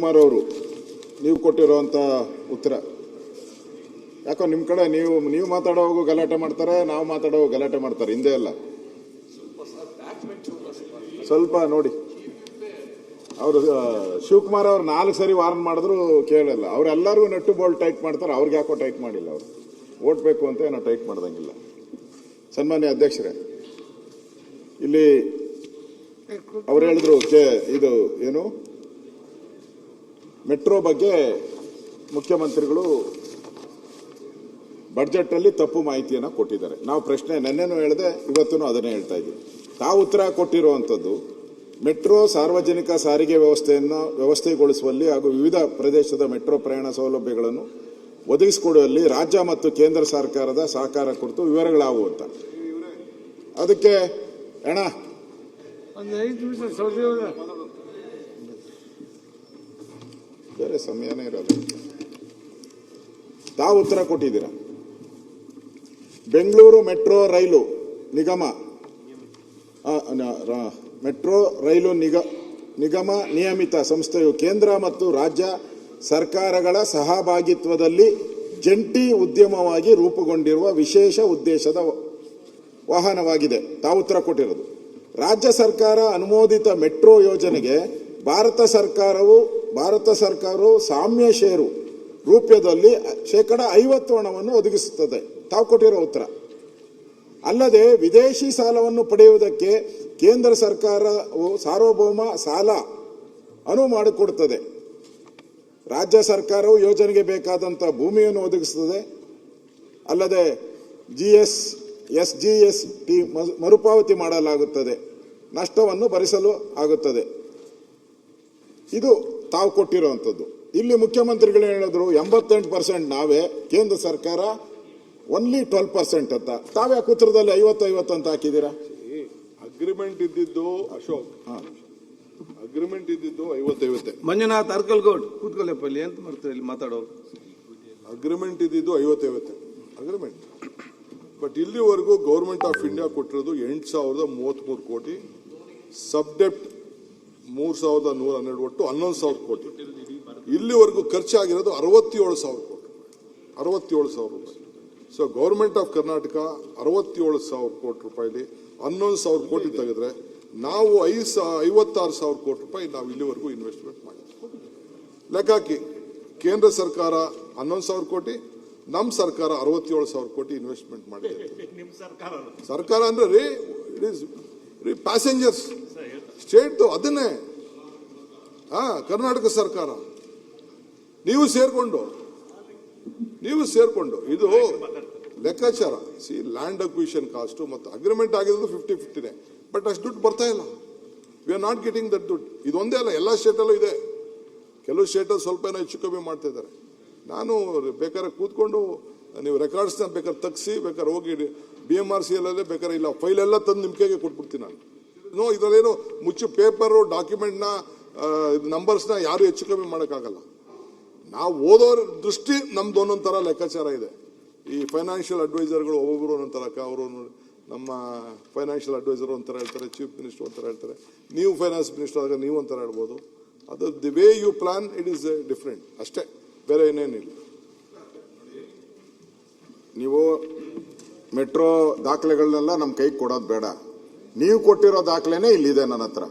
ಶಿವಕುಮಾರ್ ಅವರು ನೀವು ಕೊಟ್ಟಿರುವಂಥ ಉತ್ತರ ಯಾಕೋ ನಿಮ್ಮ ಕಡೆ ನೀವು ಮಾತಾಡೋವಾಗ ಗಲಾಟೆ ಮಾಡ್ತಾರೆ, ನಾವು ಮಾತಾಡೋವಾಗ ಗಲಾಟೆ ಮಾಡ್ತಾರೆ. ಹಿಂದೆ ಎಲ್ಲ ಸ್ವಲ್ಪ ನೋಡಿ. ಅವರು ಶಿವಕುಮಾರ್ ಅವ್ರು 4 ಸರಿ ವಾರ್ನ್ ಮಾಡಿದ್ರು ಕೇಳಲ್ಲ. ಅವರೆಲ್ಲರೂ ನೆಟ್ಟು ಬೋಲ್ಟ್ ಟೈಟ್ ಮಾಡ್ತಾರೆ, ಅವ್ರಿಗೆ ಯಾಕೋ ಟೈಟ್ ಮಾಡಿಲ್ಲ. ಅವರು ಓಟ್ ಬೇಕು ಅಂತ ಏನೋ ಟೈಟ್ ಮಾಡ್ದಂಗಿಲ್ಲ. ಸನ್ಮಾನ್ಯ ಅಧ್ಯಕ್ಷರೇ, ಇಲ್ಲಿ ಅವ್ರು ಹೇಳಿದ್ರು ಇದು ಏನು ಮೆಟ್ರೋ ಬಗ್ಗೆ ಮುಖ್ಯಮಂತ್ರಿಗಳು ಬಡ್ಜೆಟ್ ಅಲ್ಲಿ ತಪ್ಪು ಮಾಹಿತಿಯನ್ನು ಕೊಟ್ಟಿದ್ದಾರೆ. ನಾವು ಪ್ರಶ್ನೆ ನೆನ್ನೆನೂ ಹೇಳಿದೆ, ಇವತ್ತೂ ಅದನ್ನೇ ಹೇಳ್ತಾ ಇದ್ದೀವಿ. ತಾವು ಉತ್ತರ ಕೊಟ್ಟಿರುವಂಥದ್ದು ಮೆಟ್ರೋ ಸಾರ್ವಜನಿಕ ಸಾರಿಗೆ ವ್ಯವಸ್ಥೆಗೊಳಿಸುವಲ್ಲಿ ಹಾಗೂ ವಿವಿಧ ಪ್ರದೇಶದ ಮೆಟ್ರೋ ಪ್ರಯಾಣ ಸೌಲಭ್ಯಗಳನ್ನು ಒದಗಿಸಿಕೊಡುವಲ್ಲಿ ರಾಜ್ಯ ಮತ್ತು ಕೇಂದ್ರ ಸರ್ಕಾರದ ಸಹಕಾರ ಕುರಿತು ವಿವರಗಳಾವು ಅಂತ. ಅದಕ್ಕೆ ಅಣ್ಣ ಬೇರೆ ಸಮಯನೇ ಇರೋದು. ತಾವು ಉತ್ತರ ಕೊಟ್ಟಿದ್ದೀರಾ. ಬೆಂಗಳೂರು ಮೆಟ್ರೋ ರೈಲು ನಿಗಮ ನಿಗಮ ನಿಯಮಿತ ಸಂಸ್ಥೆಯು ಕೇಂದ್ರ ಮತ್ತು ರಾಜ್ಯ ಸರ್ಕಾರಗಳ ಸಹಭಾಗಿತ್ವದಲ್ಲಿ ಜಂಟಿ ಉದ್ಯಮವಾಗಿ ರೂಪುಗೊಂಡಿರುವ ವಿಶೇಷ ಉದ್ದೇಶದ ವಾಹನವಾಗಿದೆ. ತಾವು ಉತ್ತರ ಕೊಟ್ಟಿರೋದು. ರಾಜ್ಯ ಸರ್ಕಾರ ಅನುಮೋದಿತ ಮೆಟ್ರೋ ಯೋಜನೆಗೆ ಭಾರತ ಸರ್ಕಾರವು ಸಾಮ್ಯ ಷೇರು ರೂಪದಲ್ಲಿ 50% ಹಣವನ್ನು ಒದಗಿಸುತ್ತದೆ. ತಾವು ಕೊಟ್ಟಿರೋ ಉತ್ತರ. ಅಲ್ಲದೆ ವಿದೇಶಿ ಸಾಲವನ್ನು ಪಡೆಯುವುದಕ್ಕೆ ಕೇಂದ್ರ ಸರ್ಕಾರವು ಸಾರ್ವಭೌಮ ಸಾಲ ಅನುವು ಮಾಡಿಕೊಡುತ್ತದೆ. ರಾಜ್ಯ ಸರ್ಕಾರವು ಯೋಜನೆಗೆ ಬೇಕಾದಂಥ ಭೂಮಿಯನ್ನು ಒದಗಿಸುತ್ತದೆ. ಅಲ್ಲದೆ SGST ಮರುಪಾವತಿ ಮಾಡಲಾಗುತ್ತದೆ, ನಷ್ಟವನ್ನು ಭರಿಸಲು ಆಗುತ್ತದೆ. ಇದು ತಾವು ಕೊಟ್ಟಿರುವಂಥದ್ದು. ಇಲ್ಲಿ ಮುಖ್ಯಮಂತ್ರಿಗಳು ಹೇಳಿದ್ರು 88% ನಾವೇ, ಕೇಂದ್ರ ಸರ್ಕಾರ ಓನ್ಲಿ 12% ಅಂತ. ತಾವೇ ಉತ್ತರದಲ್ಲಿ 50-50 ಅಂತ ಹಾಕಿದ್ದೀರಾ. ಅಗ್ರಿಮೆಂಟ್ ಇದ್ದಿದ್ದು ಅಶೋಕ್, ಅಗ್ರಿಮೆಂಟ್ ಇದ್ದಿದ್ದು 50-50. ಮಂಜುನಾಥ್ ಅರ್ಕಲ್ಗೌಡ್ ಕೂತ್ಕೊಳ್ಳಪ್ಪಲ್ಲಿ ಅಂತ ಮಾಡ್ತಾರೆ ಇಲ್ಲಿ ಮಾತಾಡೋ. ಅಗ್ರಿಮೆಂಟ್ ಇದ್ದಿದ್ದು 50-50 ಅಗ್ರಿಮೆಂಟ್. ಬಟ್ ಇಲ್ಲಿವರೆಗೂ ಗೌರ್ಮೆಂಟ್ ಆಫ್ ಇಂಡಿಯಾ ಕೊಟ್ಟಿರೋದು 8,033 ಕೋಟಿ, ಸಬ್ ಡೆಪ್ಟ್ 3,112, ಒಟ್ಟು 11,000 ಕೋಟಿ. ಇಲ್ಲಿವರೆಗೂ ಖರ್ಚಾಗಿರೋದು 67,000 ಕೋಟಿ, 67,000 ರೂಪಾಯಿ. ಸೊ ಗೌರ್ಮೆಂಟ್ ಆಫ್ ಕರ್ನಾಟಕ 67,000 ಕೋಟಿ ರೂಪಾಯಿಲಿ 11,000 ಕೋಟಿ ತೆಗೆದ್ರೆ ನಾವು 56,000 ಕೋಟಿ ರೂಪಾಯಿ ನಾವು ಇಲ್ಲಿವರೆಗೂ ಇನ್ವೆಸ್ಟ್ಮೆಂಟ್ ಮಾಡಿದ್ವಿ. ಲೆಕ್ಕ ಹಾಕಿ. ಕೇಂದ್ರ ಸರ್ಕಾರ 11,000 ಕೋಟಿ, ನಮ್ಮ ಸರ್ಕಾರ 67,000 ಕೋಟಿ ಇನ್ವೆಸ್ಟ್ಮೆಂಟ್ ಮಾಡಿದೆ. ಸರ್ಕಾರ ಅಂದ್ರೆ ರೀ ಪ್ಯಾಸೆಂಜರ್ಸ್ ಸ್ಟೇಟ್ ಅದನ್ನೇ ಕರ್ನಾಟಕ ಸರ್ಕಾರ ನೀವು ಸೇರ್ಕೊಂಡು ಇದು ಲೆಕ್ಕಾಚಾರ. ಲ್ಯಾಂಡ್ ಅಕ್ವಿಷನ್ ಕಾಸ್ಟ್ ಮತ್ತು ಅಗ್ರಿಮೆಂಟ್ ಆಗಿರೋದು 50-50ನೇ. ಬಟ್ ಅಷ್ಟು ದುಡ್ಡು ಬರ್ತಾ ಇಲ್ಲ. We are not getting that ದುಡ್ಡು. ಇದೊಂದೇ ಅಲ್ಲ, ಎಲ್ಲ ಸ್ಟೇಟಲ್ಲೂ ಇದೆ. ಕೆಲವು ಸ್ಟೇಟಲ್ಲಿ ಸ್ವಲ್ಪ ಏನೋ ಹೆಚ್ಚು ಕಮ್ಮಿ ಮಾಡ್ತಾ ಇದ್ದಾರೆ. ನಾನು ಬೇಕಾದ್ರೆ ಕೂತ್ಕೊಂಡು ನೀವು ರೆಕಾರ್ಡ್ಸ್ನ ಬೇಕಾದ್ರೆ ತೆಗ್ಸಿ, ಬೇಕಾದ್ರೆ ಹೋಗಿ BMRC ಅಲ್ಲೇ ಬೇಕಾದ್ರೆ ಇಲ್ಲ ಫೈಲ್ ಎಲ್ಲ ತಂದು ನಿಮ್ಮ ಕೈಗೆ ಕೊಟ್ಬಿಡ್ತೀನಿ ನಾನು. ಇದರಲ್ಲೇನು ಮುಚ್ಚು ಪೇಪರು ಡಾಕ್ಯುಮೆಂಟ್ನ ನಂಬರ್ಸ್ನ ಯಾರು ಹೆಚ್ಚು ಕಮ್ಮಿ ಮಾಡೋಕ್ಕಾಗಲ್ಲ. ನಾವು ಓದೋರ ದೃಷ್ಟಿ ನಮ್ದು ಒಂದೊಂದು ಥರ ಲೆಕ್ಕಾಚಾರ ಇದೆ. ಈ ಫೈನಾನ್ಷಿಯಲ್ ಅಡ್ವೈಸರ್ಗಳು ಒಬ್ಬೊಬ್ಬರು ಒಂದೊಂದು ಥರ, ಅವರು ನಮ್ಮ ಫೈನಾನ್ಷಿಯಲ್ ಅಡ್ವೈಸರ್ ಒಂಥರ ಹೇಳ್ತಾರೆ, ಚೀಫ್ ಮಿನಿಸ್ಟರ್ ಒಂಥರ ಹೇಳ್ತಾರೆ, ನೀವು ಫೈನಾನ್ಸ್ ಮಿನಿಸ್ಟರ್ ಆದಾಗ ನೀವು ಒಂಥರ ಹೇಳ್ಬೋದು. ಅದು the way you plan it is different ಅಷ್ಟೇ, ಬೇರೆ ಏನೇನಿಲ್ಲ. ನೀವು ಮೆಟ್ರೋ ದಾಖಲೆಗಳನ್ನೆಲ್ಲ ನಮ್ಮ ಕೈಗೆ ಕೊಡೋದು ಬೇಡ. ನೀವು ಕೊಟ್ಟಿರೋ ದಾಖಲೆನೇ ಇಲ್ಲಿದೆ ನನ್ನ ಹತ್ರ.